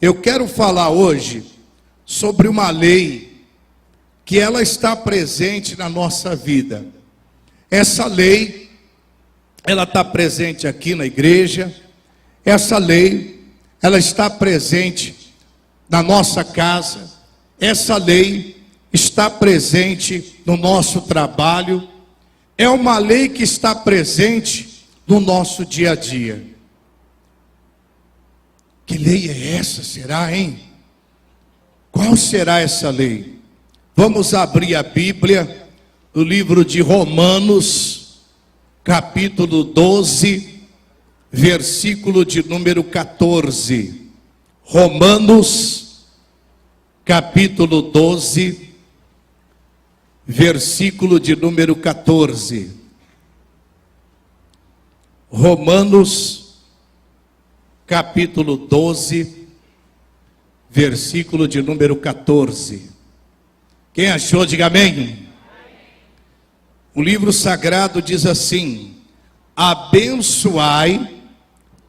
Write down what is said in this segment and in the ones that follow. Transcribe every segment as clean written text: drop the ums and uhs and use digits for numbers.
Eu quero falar hoje sobre uma lei que ela está presente na nossa vida. Essa lei, ela está presente aqui na igreja. Essa lei, ela está presente na nossa casa. Essa lei está presente no nosso trabalho. É uma lei que está presente no nosso dia a dia. Que lei é essa, será, hein? Qual será essa lei? Vamos abrir a Bíblia, no livro de Romanos, capítulo 12, versículo de número 14. Romanos, capítulo 12, versículo de número 14. Romanos, capítulo 12, versículo de número 14. Quem achou, diga amém. O livro sagrado diz assim: abençoai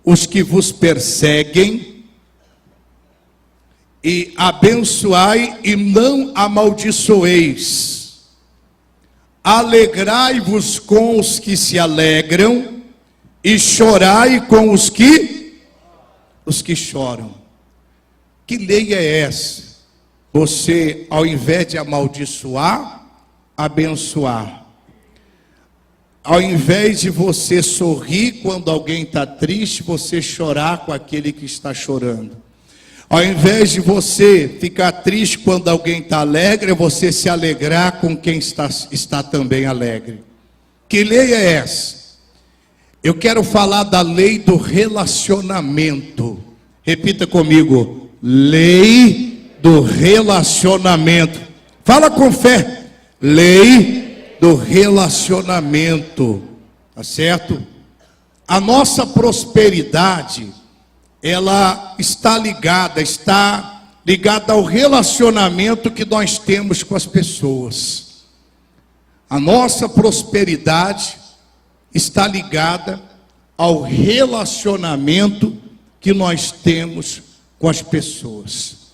os que vos perseguem, e abençoai e não amaldiçoeis. Alegrai-vos com os que se alegram, e chorai com os que choram. Que lei é essa? Você, ao invés de amaldiçoar, abençoar. Ao invés de você sorrir quando alguém está triste, você chorar com aquele que está chorando. Ao invés de você ficar triste quando alguém está alegre, você se alegrar com quem está também alegre. Que lei é essa? Eu quero falar da lei do relacionamento. Repita comigo: lei do relacionamento. Fala com fé. Lei do relacionamento. Tá certo? A nossa prosperidade, ela está ligada ao relacionamento que nós temos com as pessoas. A nossa prosperidade está ligada ao relacionamento que nós temos com as pessoas.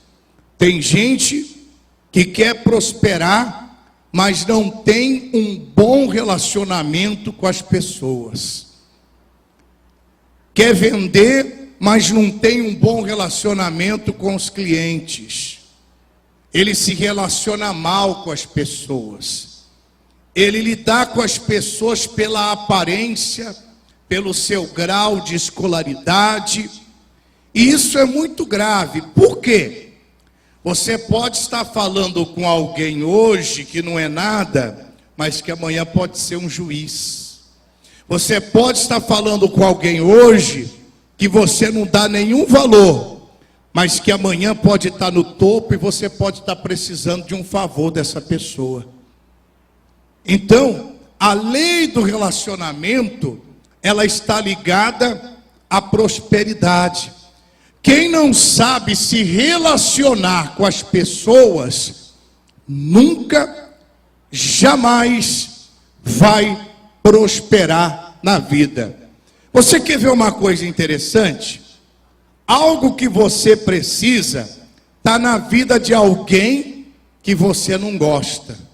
Tem gente que quer prosperar, mas não tem um bom relacionamento com as pessoas. Quer vender, mas não tem um bom relacionamento com os clientes. Ele se relaciona mal com as pessoas. Ele lida com as pessoas pela aparência, pelo seu grau de escolaridade. E isso é muito grave. Por quê? Você pode estar falando com alguém hoje que não é nada, mas que amanhã pode ser um juiz. Você pode estar falando com alguém hoje que você não dá nenhum valor, mas que amanhã pode estar no topo e você pode estar precisando de um favor dessa pessoa. Então, a lei do relacionamento, ela está ligada à prosperidade. Quem não sabe se relacionar com as pessoas, nunca, jamais vai prosperar na vida. Você quer ver uma coisa interessante? Algo que você precisa está na vida de alguém que você não gosta.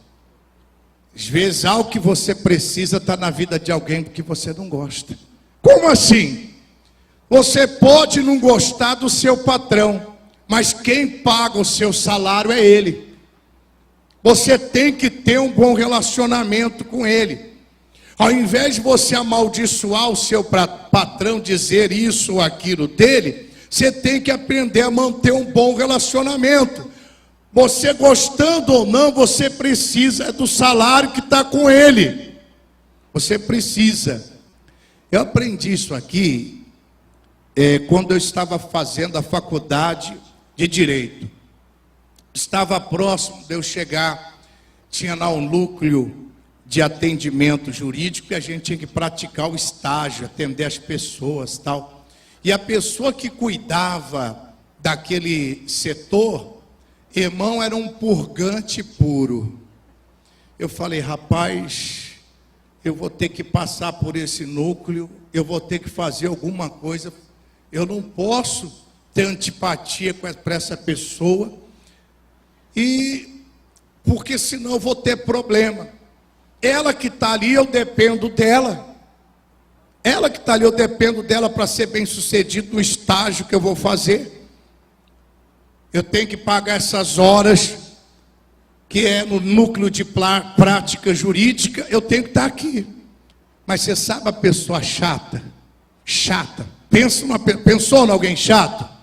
Às vezes algo que você precisa está na vida de alguém que você não gosta. Como assim? Você pode não gostar do seu patrão, mas quem paga o seu salário é ele. Você tem que ter um bom relacionamento com ele. Ao invés de você amaldiçoar o seu patrão, dizer isso ou aquilo dele, você tem que aprender a manter um bom relacionamento. Você gostando ou não, você precisa do salário que está com ele. Você precisa. Eu aprendi isso aqui quando eu estava fazendo a faculdade de Direito. Estava próximo de eu chegar, tinha lá um núcleo de atendimento jurídico e a gente tinha que praticar o estágio, atender as pessoas, tal. E a pessoa que cuidava daquele setor, irmão, era um purgante puro. Eu falei: rapaz, eu vou ter que passar por esse núcleo, eu vou ter que fazer alguma coisa. Eu não posso ter antipatia para essa pessoa, e porque senão eu vou ter problema. Ela que está ali, eu dependo dela. Ela que está ali, eu dependo dela para ser bem sucedido no estágio que eu vou fazer. Eu tenho que pagar essas horas, que é no núcleo de prática jurídica, eu tenho que estar aqui. Mas você sabe a pessoa chata? Chata. Pensou em alguém chato?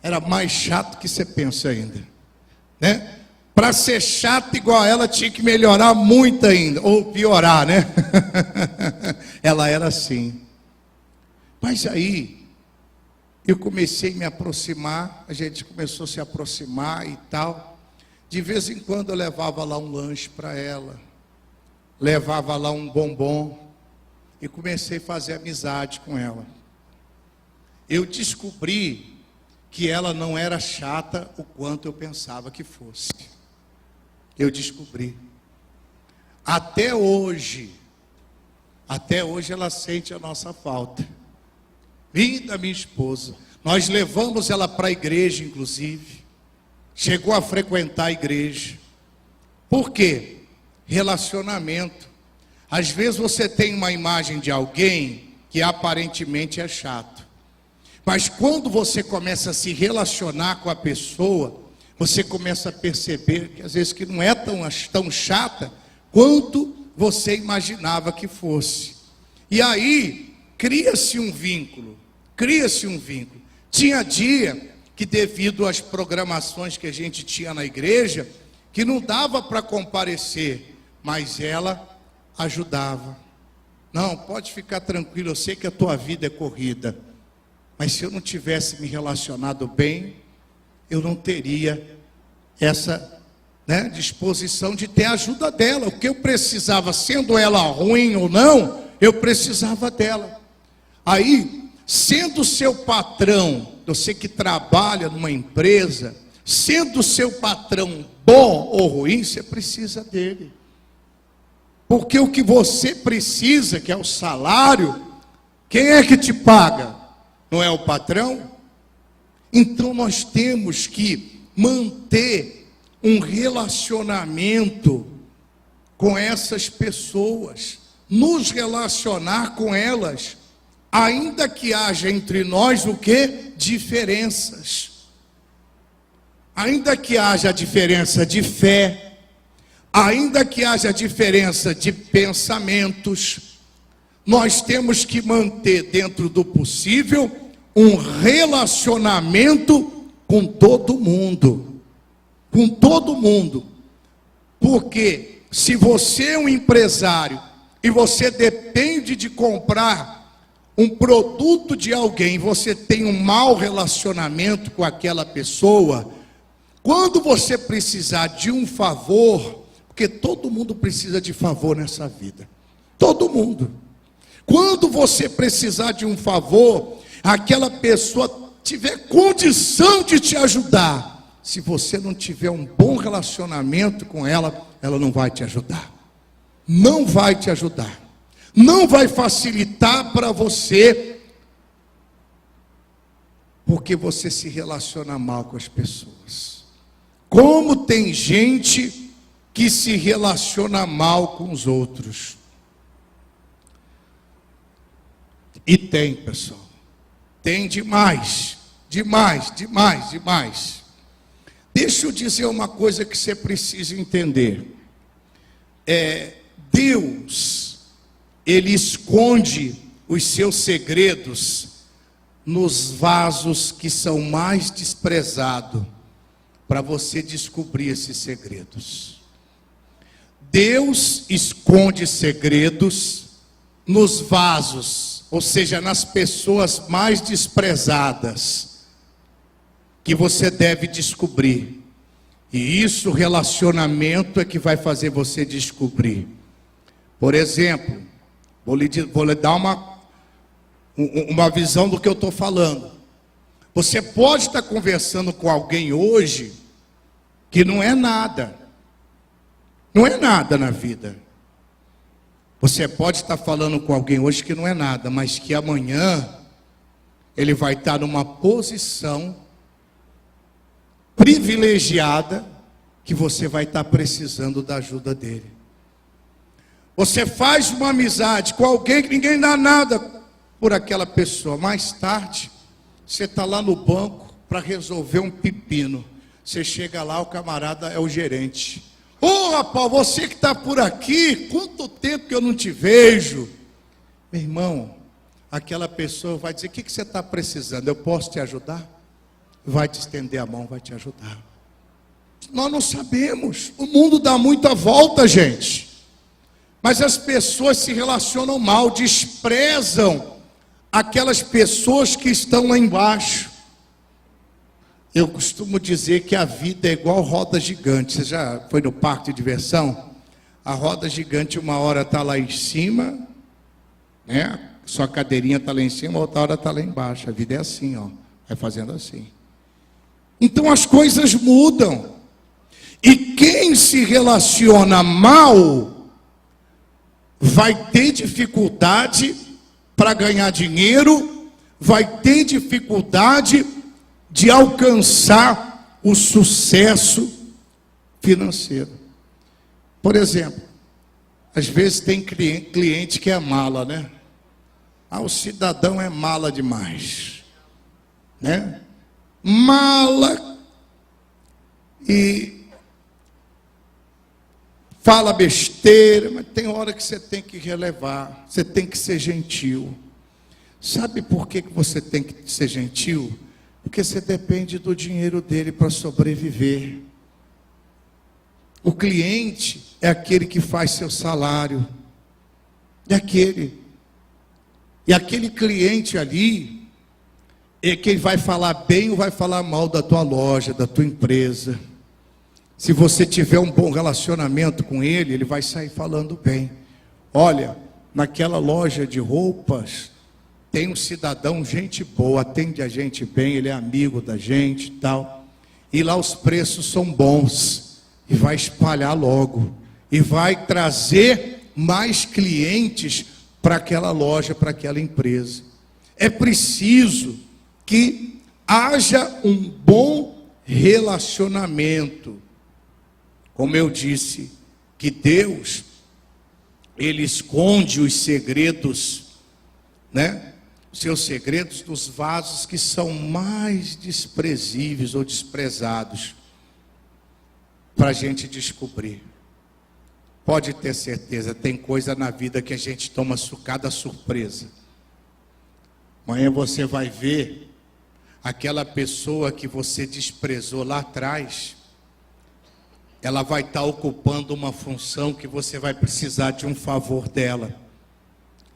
Era mais chato que você pensa ainda, né? Para ser chato igual a ela, tinha que melhorar muito ainda, ou piorar, né? Ela era assim. Mas aí, eu comecei a me aproximar, a gente começou a se aproximar e tal. De vez em quando eu levava lá um lanche para ela, levava lá um bombom, e comecei a fazer amizade com ela. Eu descobri que ela não era chata o quanto eu pensava que fosse. Eu descobri. Até hoje ela sente a nossa falta. Minha e da minha esposa. Nós levamos ela para a igreja, inclusive. Chegou a frequentar a igreja. Por quê? Relacionamento. Às vezes você tem uma imagem de alguém que aparentemente é chato. Mas quando você começa a se relacionar com a pessoa, você começa a perceber que às vezes que não é tão chata quanto você imaginava que fosse. E aí, cria-se um vínculo. Tinha dia que, devido às programações que a gente tinha na igreja, que não dava para comparecer, mas ela ajudava. Não, pode ficar tranquilo, eu sei que a tua vida é corrida, mas se eu não tivesse me relacionado bem, eu não teria essa, disposição de ter a ajuda dela. O que eu precisava, sendo ela ruim ou não, eu precisava dela. Aí, sendo seu patrão, você que trabalha numa empresa, sendo seu patrão bom ou ruim, você precisa dele. Porque o que você precisa, que é o salário, quem é que te paga? Não é o patrão? Então nós temos que manter um relacionamento com essas pessoas, nos relacionar com elas, ainda que haja entre nós o quê? Diferenças. Ainda que haja diferença de fé, ainda que haja diferença de pensamentos, nós temos que manter dentro do possível um relacionamento com todo mundo. Com todo mundo. Porque se você é um empresário e você depende de comprar um produto de alguém, você tem um mau relacionamento com aquela pessoa, quando você precisar de um favor, porque todo mundo precisa de favor nessa vida. Todo mundo. Quando você precisar de um favor, aquela pessoa tiver condição de te ajudar. Se você não tiver um bom relacionamento com ela, ela não vai te ajudar. Não vai te ajudar. Não vai facilitar para você, porque você se relaciona mal com as pessoas. Como tem gente que se relaciona mal com os outros. E tem, pessoal. Tem demais. Deixa eu dizer uma coisa que você precisa entender. Deus, Ele esconde os seus segredos nos vasos que são mais desprezados, para você descobrir esses segredos. Deus esconde segredos nos vasos, ou seja, nas pessoas mais desprezadas, que você deve descobrir. E isso, relacionamento, é que vai fazer você descobrir. Por exemplo, vou lhe dar uma visão do que eu estou falando. Você pode estar conversando com alguém hoje que não é nada. Não é nada na vida. Você pode estar falando com alguém hoje que não é nada, mas que amanhã ele vai estar numa posição privilegiada que você vai estar precisando da ajuda dele. Você faz uma amizade com alguém que ninguém dá nada por aquela pessoa. Mais tarde, você está lá no banco para resolver um pepino. Você chega lá, o camarada é o gerente. Ô, rapaz, você que está por aqui, quanto tempo que eu não te vejo. Meu irmão, aquela pessoa vai dizer, o que você está precisando? Eu posso te ajudar? Vai te estender a mão, vai te ajudar. Nós não sabemos. O mundo dá muita volta, gente. Mas as pessoas se relacionam mal, desprezam aquelas pessoas que estão lá embaixo. Eu costumo dizer que a vida é igual roda gigante. Você já foi no parque de diversão? A roda gigante uma hora está lá em cima, né? Sua cadeirinha está lá em cima, outra hora está lá embaixo. A vida é assim, ó. Vai fazendo assim. Então as coisas mudam. E quem se relaciona mal vai ter dificuldade para ganhar dinheiro, vai ter dificuldade de alcançar o sucesso financeiro. Por exemplo, às vezes tem cliente que é mala, né? Ah, o cidadão é mala demais, né? Mala e fala besteira, mas tem hora que você tem que relevar, você tem que ser gentil. Sabe por que você tem que ser gentil? Porque você depende do dinheiro dele para sobreviver. O cliente é aquele que faz seu salário. É aquele. E aquele cliente ali é quem vai falar bem ou vai falar mal da tua loja, da tua empresa. Se você tiver um bom relacionamento com ele, ele vai sair falando bem. Olha, naquela loja de roupas, tem um cidadão, gente boa, atende a gente bem, ele é amigo da gente e tal. E lá os preços são bons. E vai espalhar logo. E vai trazer mais clientes para aquela loja, para aquela empresa. É preciso que haja um bom relacionamento. Como eu disse, que Deus, Ele esconde os segredos, né? Seus segredos dos vasos que são mais desprezíveis ou desprezados, para a gente descobrir. Pode ter certeza, tem coisa na vida que a gente toma cada surpresa. Amanhã você vai ver aquela pessoa que você desprezou lá atrás, ela vai estar ocupando uma função que você vai precisar de um favor dela.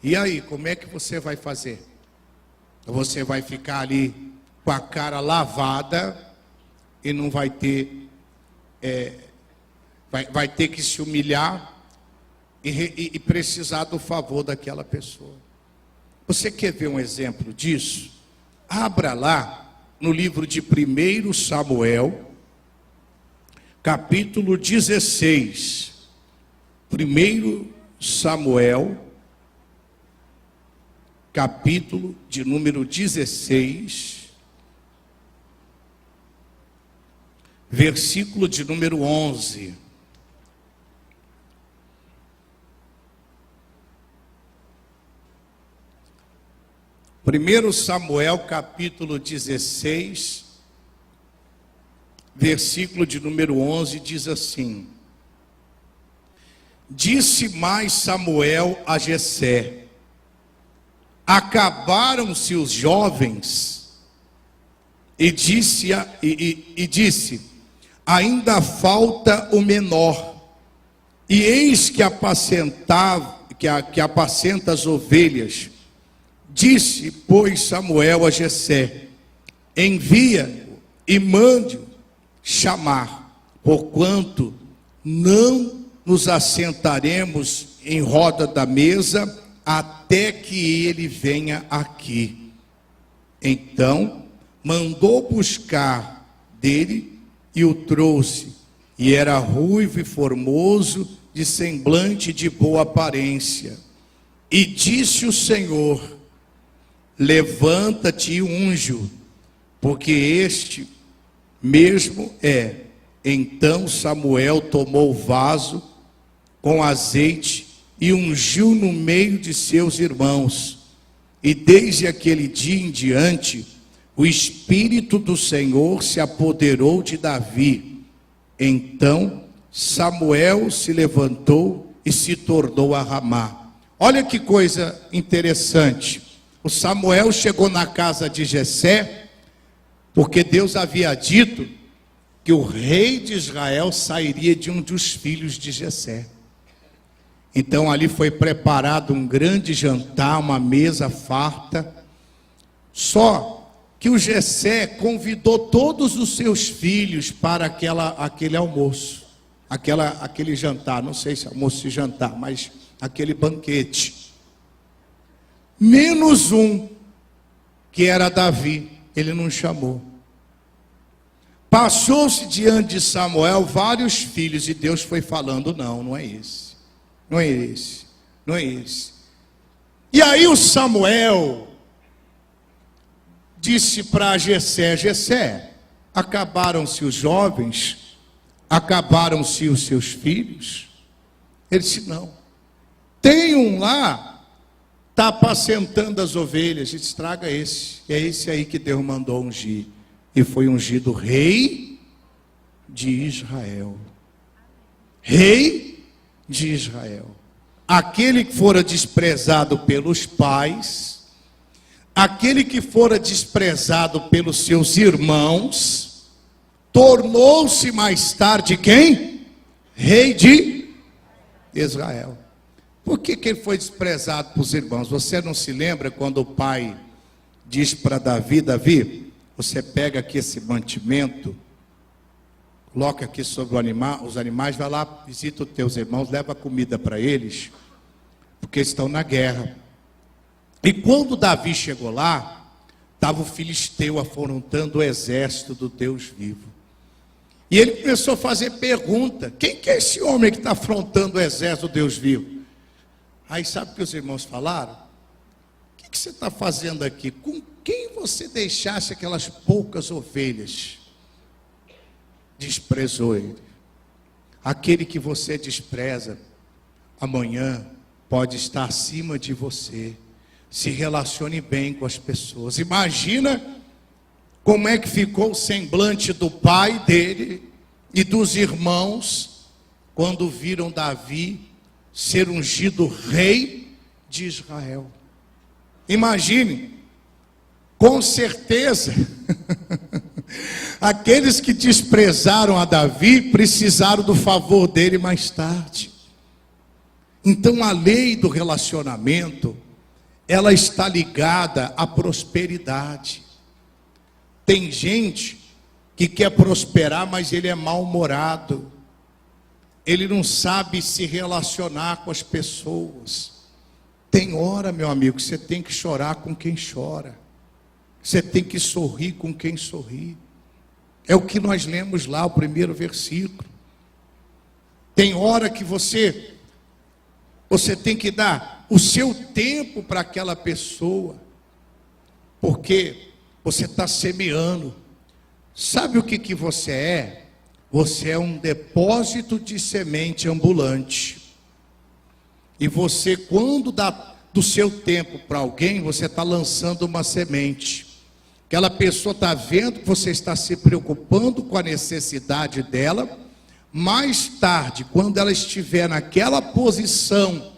E aí, como é que você vai fazer? Você vai ficar ali com a cara lavada e não vai ter, vai ter que se humilhar e precisar do favor daquela pessoa. Você quer ver um exemplo disso? Abra lá no livro de 1 Samuel, capítulo 16. 1 Samuel, capítulo de número 16, versículo de número 11. Primeiro Samuel, capítulo 16, versículo de número 11, diz assim: Disse mais Samuel a Jessé: acabaram-se os jovens, e disse, ainda falta o menor, e eis que apacenta as ovelhas. Disse, pois, Samuel a Jessé: envia e mande-o chamar, porquanto não nos assentaremos em roda da mesa até que ele venha aqui. Então mandou buscar dele e o trouxe, e era ruivo e formoso, de semblante de boa aparência. E disse o Senhor: levanta-te e unge-o, porque este mesmo é. Então Samuel tomou o vaso com azeite e ungiu no meio de seus irmãos. E desde aquele dia em diante, o Espírito do Senhor se apoderou de Davi. Então Samuel se levantou e se tornou a Ramá. Olha que coisa interessante. O Samuel chegou na casa de Jessé, porque Deus havia dito que o rei de Israel sairia de um dos filhos de Jessé. Então ali foi preparado um grande jantar, uma mesa farta. Só que o Jessé convidou todos os seus filhos para aquele almoço, aquele jantar, não sei se almoço e jantar, mas aquele banquete. Menos um, que era Davi, ele não chamou. Passou-se diante de Samuel vários filhos, e Deus foi falando: não é esse, não é esse, não é esse. E aí o Samuel disse para Jessé: Jessé, acabaram-se os jovens? Acabaram-se os seus filhos? Ele disse: não. Tem um lá, está apacentando as ovelhas. Estraga esse. É esse aí que Deus mandou ungir. E foi ungido rei de Israel. Rei de Israel. Aquele que fora desprezado pelos pais, aquele que fora desprezado pelos seus irmãos, tornou-se mais tarde quem? Rei de Israel. Por que ele foi desprezado pelos irmãos? Você não se lembra quando o pai diz para Davi: Davi, você pega aqui esse mantimento, coloca aqui sobre os animais, vai lá, visita os teus irmãos, leva comida para eles, porque estão na guerra. E quando Davi chegou lá, estava o filisteu afrontando o exército do Deus vivo. E ele começou a fazer pergunta: quem que é esse homem que está afrontando o exército do Deus vivo? Aí sabe o que os irmãos falaram? O que você está fazendo aqui? Com quem você deixasse aquelas poucas ovelhas? Desprezou ele. Aquele que você despreza, amanhã pode estar acima de você. Se relacione bem com as pessoas. Imagina como é que ficou o semblante do pai dele e dos irmãos quando viram Davi ser ungido rei de Israel. Imagine, com certeza, aqueles que desprezaram a Davi precisaram do favor dele mais tarde. Então a lei do relacionamento, ela está ligada à prosperidade. Tem gente que quer prosperar, mas ele é mal-humorado. Ele não sabe se relacionar com as pessoas. Tem hora, meu amigo, que você tem que chorar com quem chora. Você tem que sorrir com quem sorri. É o que nós lemos lá, o primeiro versículo. Tem hora que você tem que dar o seu tempo para aquela pessoa, porque você está semeando. Sabe o que você é? Você é um depósito de semente ambulante. E você, quando dá do seu tempo para alguém, você está lançando uma semente. Aquela pessoa está vendo que você está se preocupando com a necessidade dela. Mais tarde, quando ela estiver naquela posição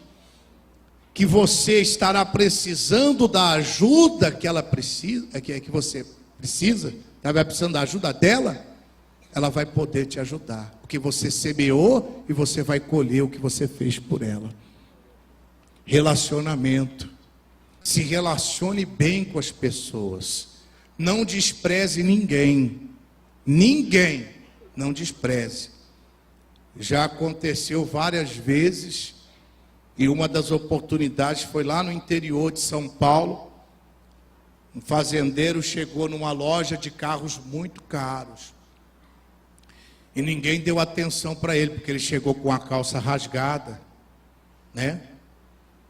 que você estará precisando da ajuda que ela precisa, que você precisa, ela vai precisando da ajuda dela, ela vai poder te ajudar, porque você semeou e você vai colher o que você fez por ela. Relacionamento. Se relacione bem com as pessoas. Não despreze ninguém. Ninguém. Não despreze. Já aconteceu várias vezes, e uma das oportunidades foi lá no interior de São Paulo. Um fazendeiro chegou numa loja de carros muito caros. E ninguém deu atenção para ele, porque ele chegou com a calça rasgada, né?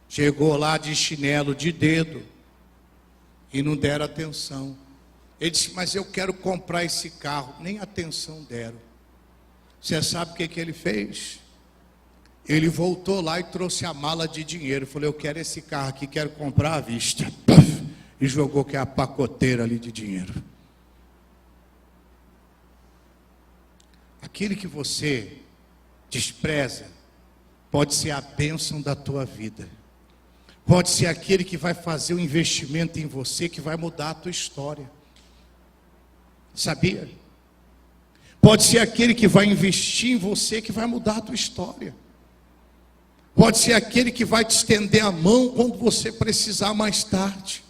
Chegou lá de chinelo de dedo. e não deram atenção. Ele disse, mas eu quero comprar esse carro. Nem atenção deram. Você sabe o que ele fez? Ele voltou lá e trouxe a mala de dinheiro. Falei, eu quero esse carro aqui, quero comprar à vista. Puff, e jogou que é a pacoteira ali de dinheiro. Aquele que você despreza pode ser a bênção da tua vida. Pode ser aquele que vai fazer um investimento em você, que vai mudar a tua história. Sabia? Pode ser aquele que vai investir em você, que vai mudar a tua história. Pode ser aquele que vai te estender a mão quando você precisar mais tarde.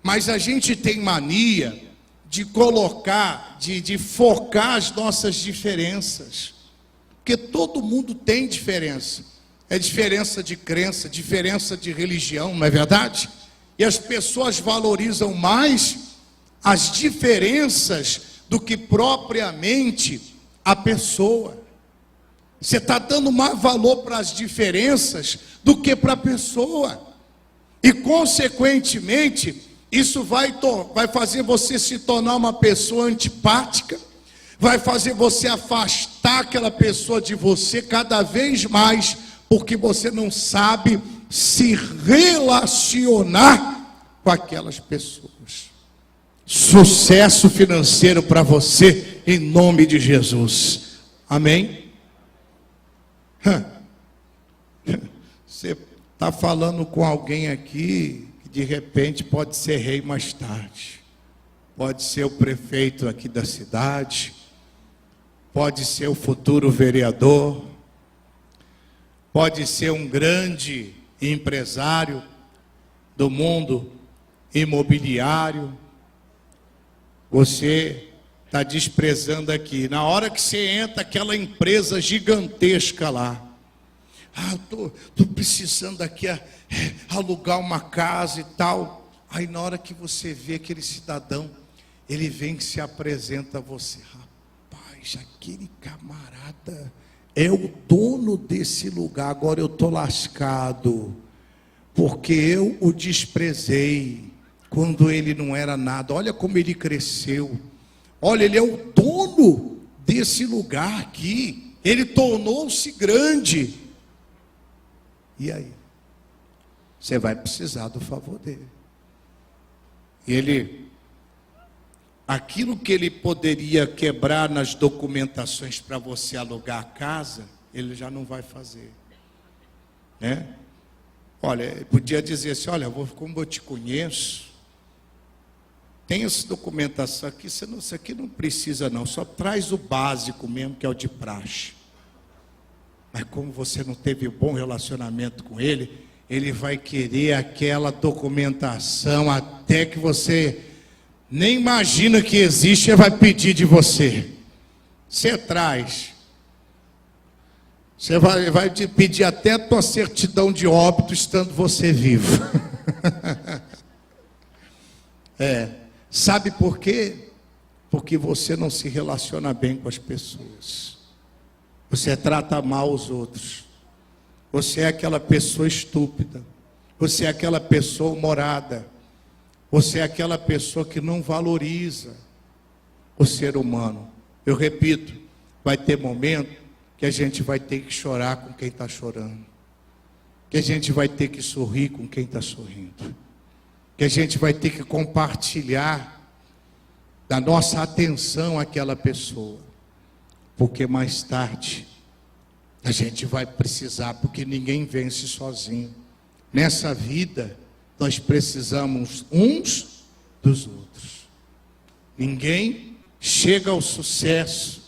Mas a gente tem mania de colocar, de focar as nossas diferenças. Porque todo mundo tem diferença. É diferença de crença, diferença de religião, não é verdade? E as pessoas valorizam mais as diferenças do que propriamente a pessoa. Você está dando mais valor para as diferenças do que para a pessoa. E consequentemente, isso vai fazer você se tornar uma pessoa antipática, vai fazer você afastar aquela pessoa de você cada vez mais, porque você não sabe se relacionar com aquelas pessoas. Sucesso financeiro para você, em nome de Jesus. Amém? Você está falando com alguém aqui que de repente pode ser rei mais tarde, pode ser o prefeito aqui da cidade, pode ser o futuro vereador, pode ser um grande empresário do mundo imobiliário. Você está desprezando aqui. Na hora que você entra, aquela empresa gigantesca lá. Estou precisando aqui alugar uma casa e tal. Aí na hora que você vê aquele cidadão, ele vem e se apresenta a você. Rapaz, aquele camarada é o dono desse lugar. Agora eu estou lascado, porque eu o desprezei quando ele não era nada. Olha como ele cresceu. Olha, ele é o dono desse lugar aqui. Ele tornou-se grande. E aí? Você vai precisar do favor dele. Aquilo que ele poderia quebrar nas documentações para você alugar a casa, ele já não vai fazer. Né? Olha, ele podia dizer assim, olha, como eu te conheço, tem essa documentação aqui, isso aqui não precisa não, só traz o básico mesmo, que é o de praxe. Mas como você não teve um bom relacionamento com ele, ele vai querer aquela documentação até que você nem imagina que existe, ele vai pedir de você. Você traz. Você vai te pedir até a tua certidão de óbito estando você vivo. Sabe por quê? Porque você não se relaciona bem com as pessoas. Você trata mal os outros. Você é aquela pessoa estúpida. Você é aquela pessoa humorada. Você é aquela pessoa que não valoriza o ser humano. Eu repito, vai ter momento que a gente vai ter que chorar com quem está chorando. Que a gente vai ter que sorrir com quem está sorrindo. Que a gente vai ter que compartilhar da nossa atenção àquela pessoa. Porque mais tarde a gente vai precisar, porque ninguém vence sozinho. Nessa vida nós precisamos uns dos outros. Ninguém chega ao sucesso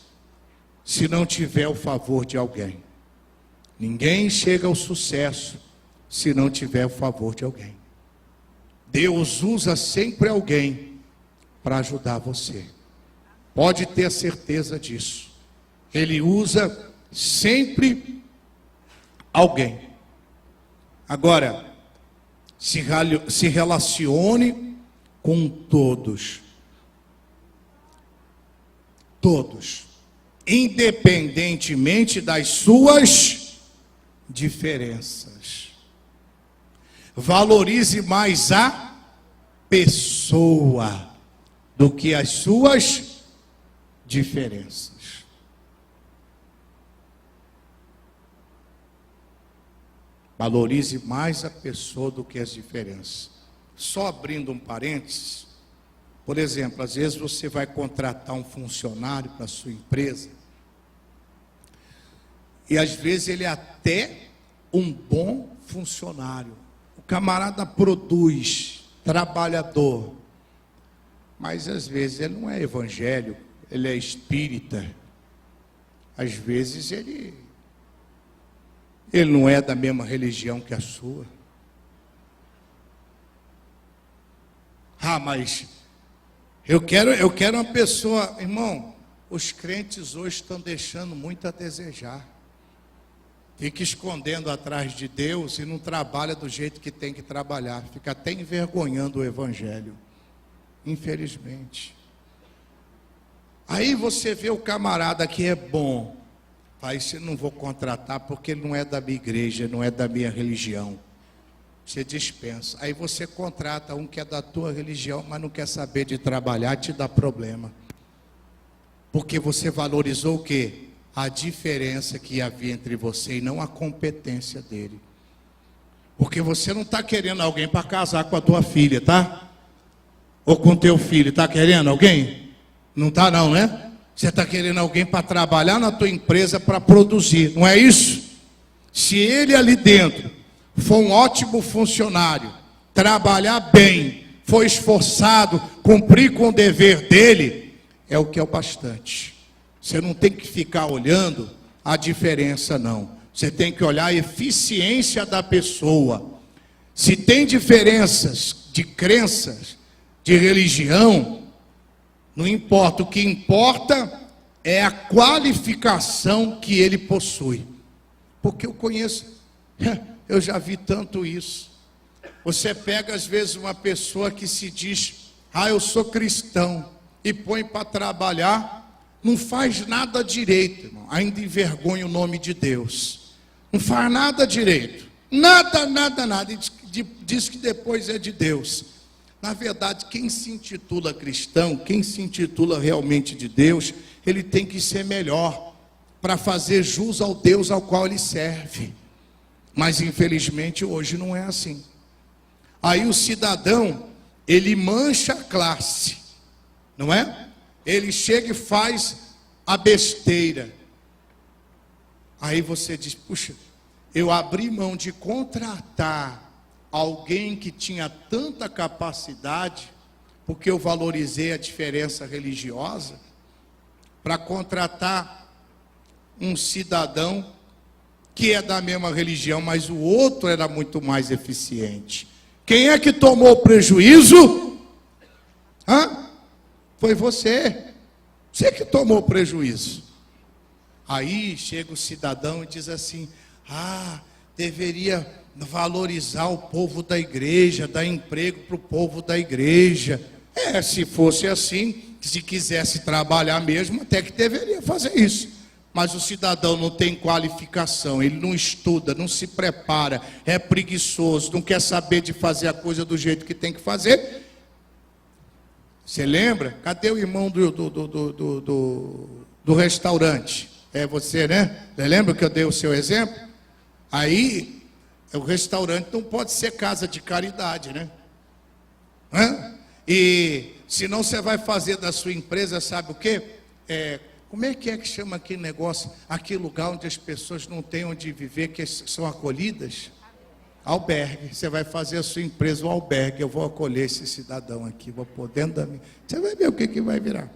se não tiver o favor de alguém. Ninguém chega ao sucesso se não tiver o favor de alguém. Deus usa sempre alguém para ajudar você. Pode ter certeza disso. Ele usa sempre alguém. Agora, se relacione com todos. Todos. Independentemente das suas diferenças. Valorize mais a pessoa do que as suas diferenças. Valorize mais a pessoa do que as diferenças. Só abrindo um parênteses, por exemplo, às vezes você vai contratar um funcionário para a sua empresa, e às vezes ele é até um bom funcionário. O camarada produz, trabalhador, mas às vezes ele não é evangélico, ele é espírita. Às vezes ele não é da mesma religião que a sua. Ah, mas eu quero uma pessoa, irmão, os crentes hoje estão deixando muito a desejar. Fica escondendo atrás de Deus e não trabalha do jeito que tem que trabalhar. Fica até envergonhando o evangelho. Infelizmente. Aí você vê o camarada que é bom. Aí você não vou contratar porque ele não é da minha igreja, não é da minha religião. Você dispensa. Aí você contrata um que é da tua religião, mas não quer saber de trabalhar, te dá problema. Porque você valorizou o quê? A diferença que havia entre você e não a competência dele. Porque você não está querendo alguém para casar com a tua filha, tá? Ou com teu filho, está querendo alguém? Não está não, né? Você está querendo alguém para trabalhar na tua empresa, para produzir, não é isso? Se ele ali dentro for um ótimo funcionário, trabalhar bem, for esforçado, cumprir com o dever dele, é o que é o bastante. Você não tem que ficar olhando a diferença, não. Você tem que olhar a eficiência da pessoa. Se tem diferenças de crenças, de religião, não importa. O que importa é a qualificação que ele possui. Porque eu conheço, eu já vi tanto isso. Você pega às vezes uma pessoa que se diz, eu sou cristão, e põe para trabalhar, não faz nada direito, irmão. Ainda envergonha o nome de Deus. Não faz nada direito. Nada. E diz que depois é de Deus. Na verdade, quem se intitula cristão, quem se intitula realmente de Deus, ele tem que ser melhor para fazer jus ao Deus ao qual ele serve. Mas infelizmente hoje não é assim. Aí o cidadão, ele mancha a classe, não é? Ele chega e faz a besteira. Aí você diz, puxa, eu abri mão de contratar alguém que tinha tanta capacidade, porque eu valorizei a diferença religiosa, para contratar um cidadão que é da mesma religião, mas o outro era muito mais eficiente. Quem é que tomou prejuízo? Foi você. Você que tomou prejuízo. Aí chega o cidadão e diz assim, deveria valorizar o povo da igreja, dar emprego para o povo da igreja. Se fosse assim, se quisesse trabalhar mesmo, até que deveria fazer isso. Mas o cidadão não tem qualificação, ele não estuda, não se prepara, é preguiçoso, não quer saber de fazer a coisa do jeito que tem que fazer. Você lembra? Cadê o irmão do restaurante? É você, né? Você lembra que eu dei o seu exemplo? Aí, o restaurante não pode ser casa de caridade, né? E senão você vai fazer da sua empresa, sabe o quê? Como é que chama aquele negócio? Aquele lugar onde as pessoas não têm onde viver, que são acolhidas? Albergue. Você vai fazer a sua empresa, o albergue. Eu vou acolher esse cidadão aqui, vou pôr dentro da minha. Você vai ver o que vai virar.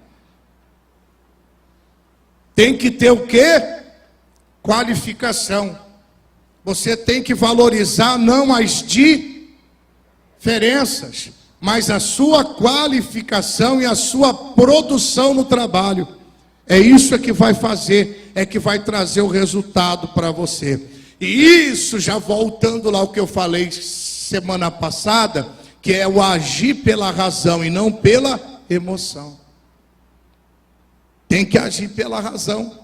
Tem que ter o quê? Qualificação. Você tem que valorizar não as diferenças, mas a sua qualificação e a sua produção no trabalho. É isso que vai fazer, é que vai trazer o resultado para você. E isso, já voltando lá ao que eu falei semana passada, que é o agir pela razão e não pela emoção. Tem que agir pela razão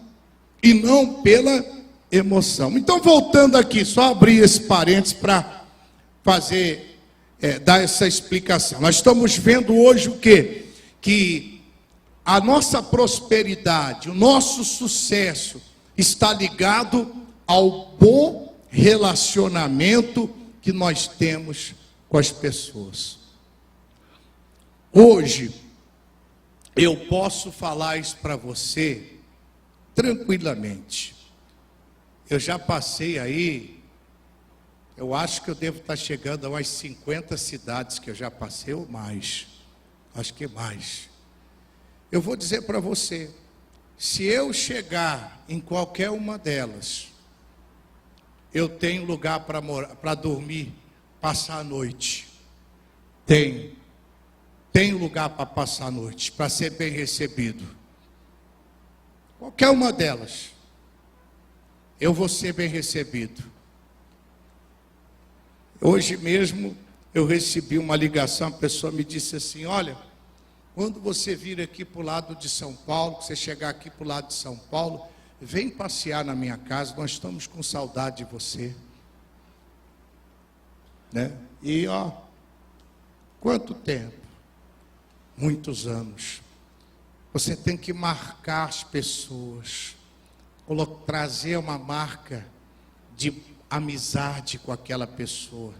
e não pela emoção. Então, voltando aqui, só abrir esse parênteses para fazer dar essa explicação. Nós estamos vendo hoje o quê? Que a nossa prosperidade, o nosso sucesso está ligado ao bom relacionamento que nós temos com as pessoas. Hoje, eu posso falar isso para você tranquilamente. Eu já passei aí, eu acho que eu devo estar chegando a umas 50 cidades que eu já passei, ou mais. Acho que mais. Eu vou dizer para você, se eu chegar em qualquer uma delas, eu tenho lugar para morar, para dormir, passar a noite. Tenho lugar para passar a noite, para ser bem recebido. Qualquer uma delas, eu vou ser bem recebido. Hoje mesmo eu recebi uma ligação, a pessoa me disse assim: olha, quando você vir aqui para o lado de São Paulo, você chegar aqui para o lado de São Paulo, vem passear na minha casa, nós estamos com saudade de você. Né? E quanto tempo? Muitos anos. Você tem que marcar as pessoas, trazer uma marca de amizade com aquela pessoa,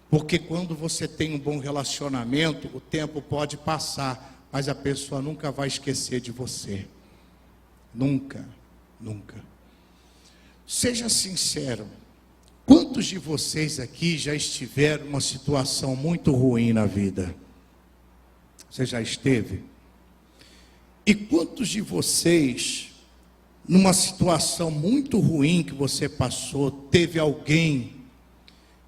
porque quando você tem um bom relacionamento, o tempo pode passar, mas a pessoa nunca vai esquecer de você. Nunca. Seja sincero, quantos de vocês aqui já estiveram numa situação muito ruim na vida? Você já esteve? E quantos de vocês, numa situação muito ruim que você passou, teve alguém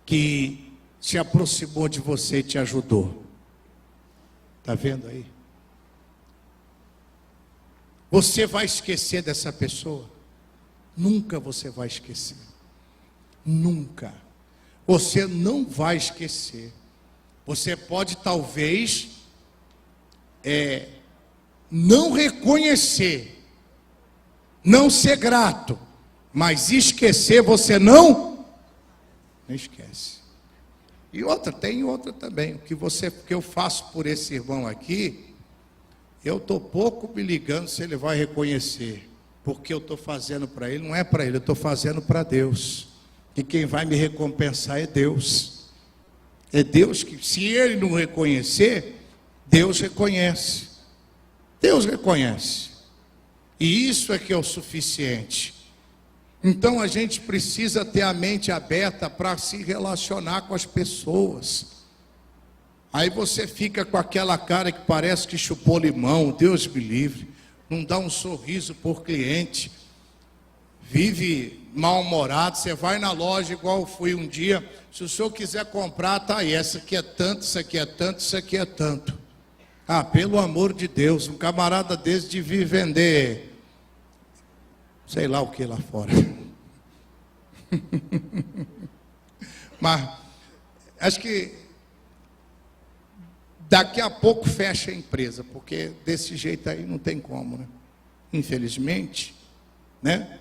que se aproximou de você e te ajudou? Está vendo aí? Você vai esquecer dessa pessoa? Nunca você vai esquecer. Nunca. Você não vai esquecer. Você pode talvez não reconhecer, não ser grato, mas esquecer você não esquece. E tem outra também, o que eu faço por esse irmão aqui, eu estou pouco me ligando se ele vai reconhecer, porque eu estou fazendo para ele, não é para ele, eu estou fazendo para Deus, e quem vai me recompensar é Deus. É Deus que, se ele não reconhecer, Deus reconhece. Deus reconhece. E isso é que é o suficiente. Então a gente precisa ter a mente aberta para se relacionar com as pessoas. Aí você fica com aquela cara que parece que chupou limão, Deus me livre, não dá um sorriso por cliente, vive mal-humorado. Você vai na loja, igual eu fui um dia, se o senhor quiser comprar, tá aí, essa aqui é tanto, isso aqui é tanto, isso aqui é tanto. Pelo amor de Deus, um camarada desse devia vender sei lá o que lá fora. Mas acho que daqui a pouco fecha a empresa, porque desse jeito aí não tem como, né? Infelizmente, né?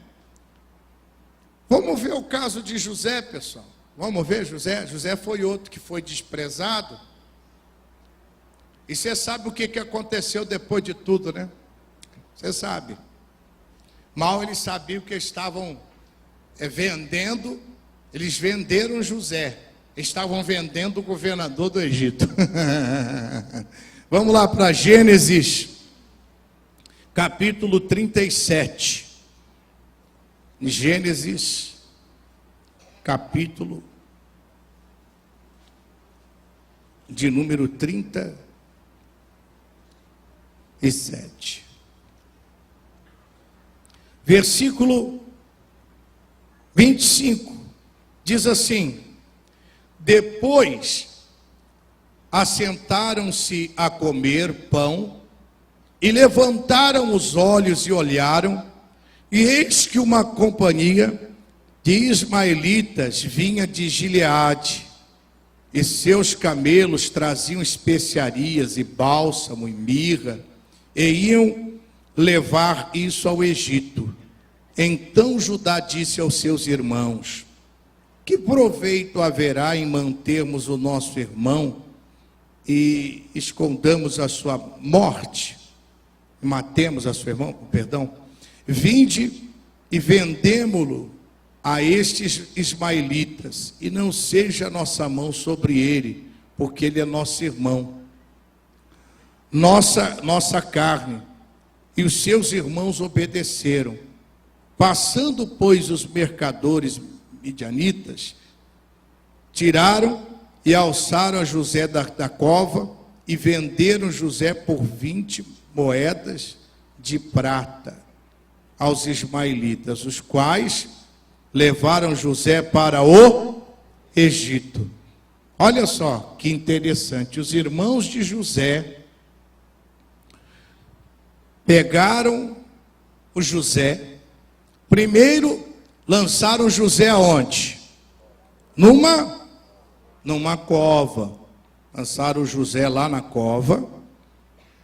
Vamos ver o caso de José, pessoal. Vamos ver José. José foi outro que foi desprezado. E você sabe o que aconteceu depois de tudo, né? Você sabe. Mal eles sabiam que estavam vendendo, eles venderam José. Estavam vendendo o governador do Egito. Vamos lá para Gênesis, capítulo 37. Gênesis, capítulo de número 37. Versículo 25. Diz assim: depois assentaram-se a comer pão e levantaram os olhos e olharam, e eis que uma companhia de ismaelitas vinha de Gileade, e seus camelos traziam especiarias e bálsamo e mirra, e iam levar isso ao Egito. Então Judá disse aos seus irmãos: Que proveito haverá em mantermos o nosso irmão e escondamos a sua morte, matemos a seu irmão, perdão? Vinde e vendemo-lo a estes ismaelitas, e não seja a nossa mão sobre ele, porque ele é nosso irmão, nossa carne. E os seus irmãos obedeceram. Passando, pois, os mercadores midianitas, tiraram e alçaram a José da cova e venderam José por 20 moedas de prata aos ismaelitas, os quais levaram José para o Egito. Olha só que interessante, os irmãos de José pegaram o José, primeiro lançaram José aonde? Numa cova. Lançaram o José lá na cova.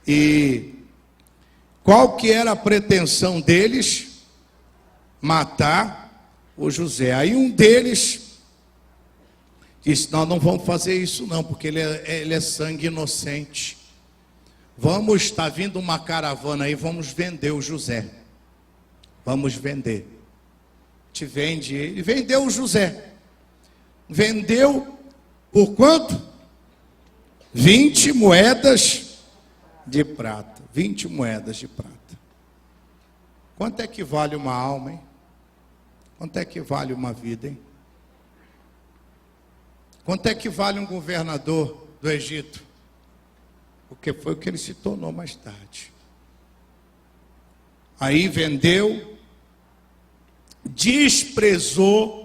E qual que era a pretensão deles? Matar o José. Aí um deles disse: nós não vamos fazer isso não, porque ele é sangue inocente. Está vindo uma caravana aí, vamos vender o José. Vamos vender. Te vende ele. Vendeu o José. Vendeu por quanto? 20 moedas de prata. 20 moedas de prata. Quanto é que vale uma alma, hein? Quanto é que vale uma vida, hein? Quanto é que vale um governador do Egito? Porque foi o que ele se tornou mais tarde. Aí vendeu, desprezou,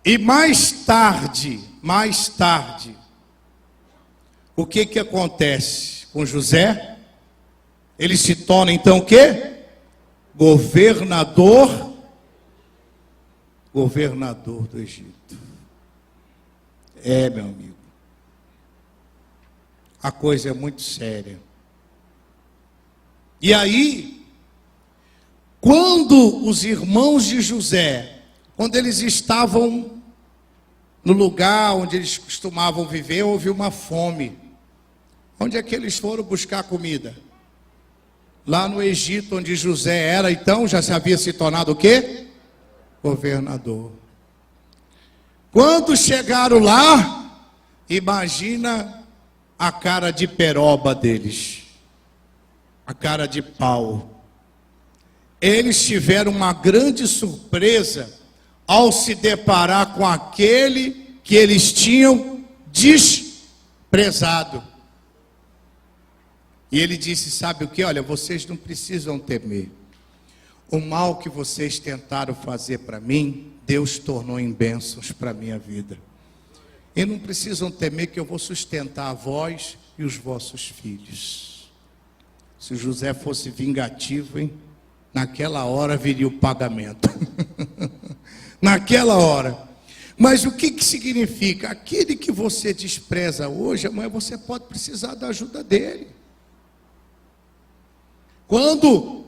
e mais tarde, o que acontece com José? Ele se torna então o quê? Governador do Egito. Meu amigo, a coisa é muito séria. E aí, quando os irmãos de José, quando eles estavam no lugar onde eles costumavam viver, houve uma fome. Onde é que eles foram buscar comida? Lá no Egito, onde José era, então, já se havia se tornado o quê? Governador. Quando chegaram lá, imagina a cara de peroba deles. A cara de pau. Eles tiveram uma grande surpresa ao se deparar com aquele que eles tinham desprezado. E ele disse: sabe o que? Olha, vocês não precisam temer. O mal que vocês tentaram fazer para mim, Deus tornou em bênçãos para a minha vida. E não precisam temer, que eu vou sustentar a vós e os vossos filhos. Se José fosse vingativo, hein? Naquela hora viria o pagamento. Naquela hora. Mas o que significa? Aquele que você despreza hoje, amanhã você pode precisar da ajuda dele. Quando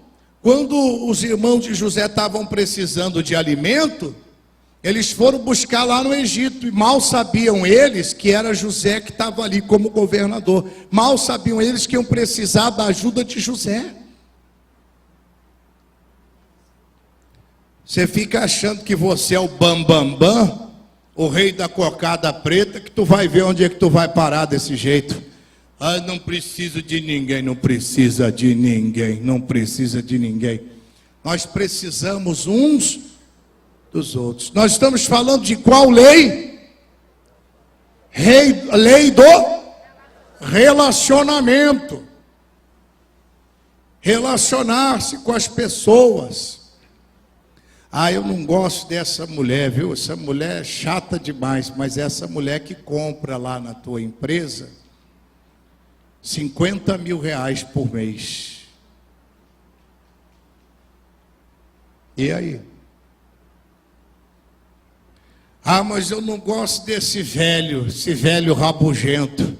os irmãos de José estavam precisando de alimento, eles foram buscar lá no Egito, e mal sabiam eles que era José que estava ali como governador. Mal sabiam eles que iam precisar da ajuda de José. Você fica achando que você é o bambambam, o rei da cocada preta, que tu vai ver onde é que tu vai parar desse jeito. Ah, não preciso de ninguém. Não precisa de ninguém. Não precisa de ninguém. Nós precisamos uns dos outros. Nós estamos falando de qual lei? Lei do relacionamento. Relacionar-se com as pessoas. Ah, eu não gosto dessa mulher, viu? Essa mulher é chata demais. Mas essa mulher que compra lá na tua empresa 50 mil reais por mês. E aí? Ah, mas eu não gosto desse velho, esse velho rabugento.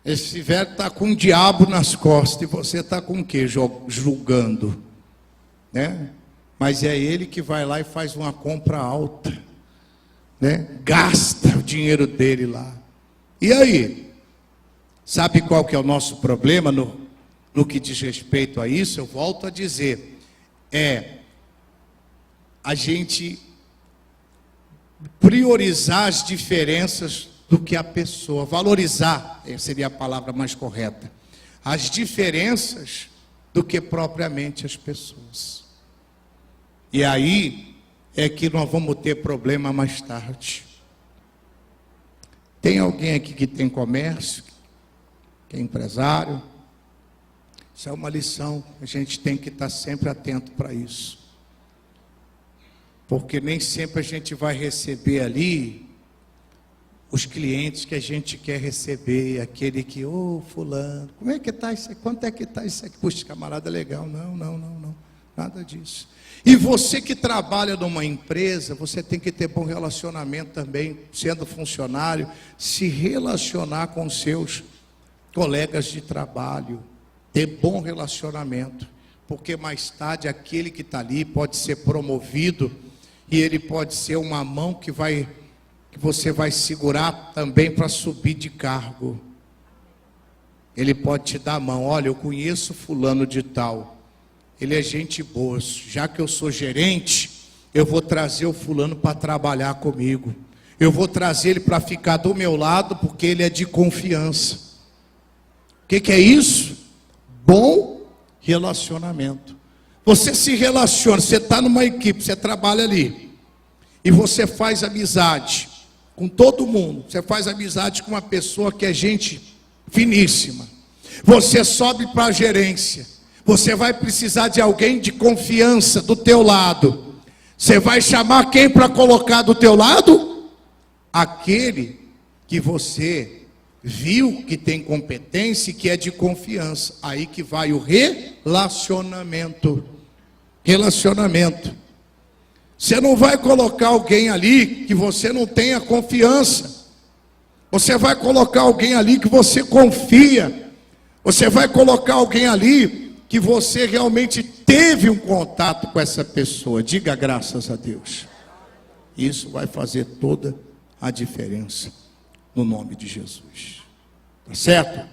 Esse velho está com um diabo nas costas, e você está com o quê? Julgando, né? mas é ele que vai lá e faz uma compra alta, né? Gasta o dinheiro dele lá. E aí? Sabe qual que é o nosso problema no que diz respeito a isso? Eu volto a dizer, a gente priorizar as diferenças do que a pessoa, valorizar, seria a palavra mais correta, as diferenças do que propriamente as pessoas. E aí é que nós vamos ter problema mais tarde. Tem alguém aqui que tem comércio, que é empresário? Isso é uma lição, a gente tem que estar sempre atento para isso. Porque nem sempre a gente vai receber ali os clientes que a gente quer receber, aquele que, fulano, como é que está isso aqui? Quanto é que está isso aqui? Puxa, camarada, legal. Não, nada disso. E você que trabalha numa empresa, você tem que ter bom relacionamento também, sendo funcionário, se relacionar com seus colegas de trabalho, ter bom relacionamento, porque mais tarde aquele que está ali pode ser promovido e ele pode ser uma mão que você vai segurar também para subir de cargo. Ele pode te dar a mão, olha, eu conheço fulano de tal, ele é gente boa, já que eu sou gerente, eu vou trazer o fulano para trabalhar comigo, eu vou trazer ele para ficar do meu lado, porque ele é de confiança. O que é isso? Bom relacionamento. Você se relaciona, você está numa equipe, você trabalha ali, e você faz amizade com todo mundo, você faz amizade com uma pessoa que é gente finíssima, você sobe para a gerência, você vai precisar de alguém de confiança do teu lado, você vai chamar quem para colocar do teu lado? Aquele que você viu que tem competência e que é de confiança. Aí que vai o relacionamento. Você não vai colocar alguém ali que você não tenha confiança. Você vai colocar alguém ali que você confia. Você vai colocar alguém ali que você realmente teve um contato com essa pessoa. Diga graças a Deus. Isso vai fazer toda a diferença no nome de Jesus. Tá certo?